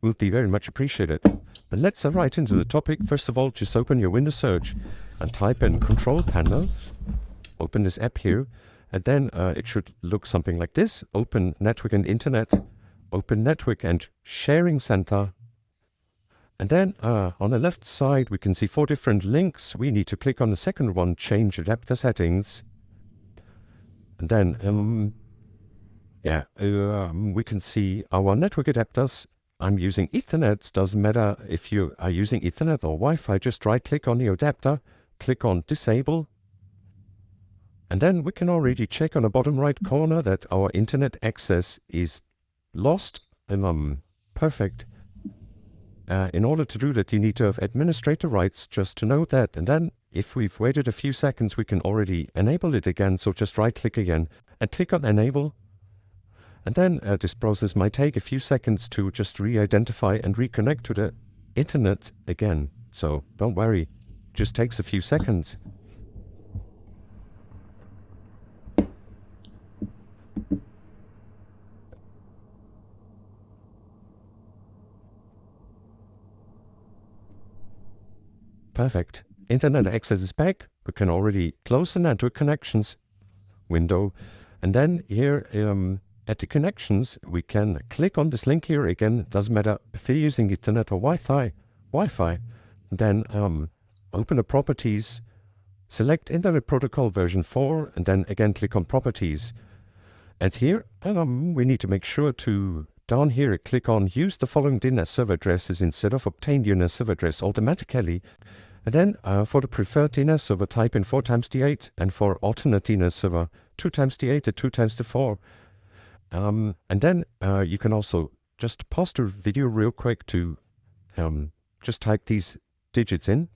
would be very much appreciated. But let's right into the topic. First of all, just open your Windows search and type in Control Panel. Open this app here, and then it should look something like this. Open Network and Internet, open Network and Sharing Center. And then on the left side, we can see 4 different links. We need to click on the second one, Change Adapter Settings. And then, we can see our network adapters. I'm using Ethernet. Doesn't matter if you are using Ethernet or Wi-Fi. Just right-click on the adapter, click on Disable. And then we can already check on the bottom right corner that our internet access is lost. Perfect. In order to do that, you need to have administrator rights, just to know that. And then if we've waited a few seconds, we can already enable it again. So just right-click again and click on Enable. And then this process might take a few seconds to just re-identify and reconnect to the internet again. So don't worry, just takes a few seconds. Perfect. Internet access is back. We can already close the network connections window. And then here at the connections, we can click on this link here. Again, doesn't matter if you're using Ethernet or Wi-Fi. Then open the properties, select Internet Protocol version 4, and then again click on Properties. And here we need to make sure to, down here, click on Use the following DNS server addresses instead of Obtain DNS server address automatically. And then for the preferred DNS server, type in 4 times the 8, and for alternate DNS server, 2 times the 8 and 2 times the 4. And then you can also just pause the video real quick to just type these digits in.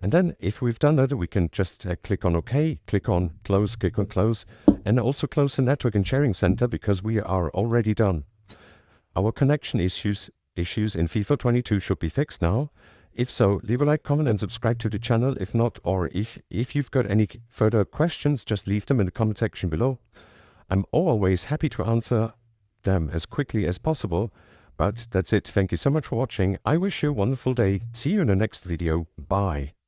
And then if we've done that, we can just click on OK, click on Close, and also close the Network and Sharing Center because we are already done. Our connection issues in FIFA 22 should be fixed now. If so, leave a like, comment, and subscribe to the channel. If not, or if you've got any further questions, just leave them in the comment section below. I'm always happy to answer them as quickly as possible. But that's it. Thank you so much for watching. I wish you a wonderful day. See you in the next video. Bye.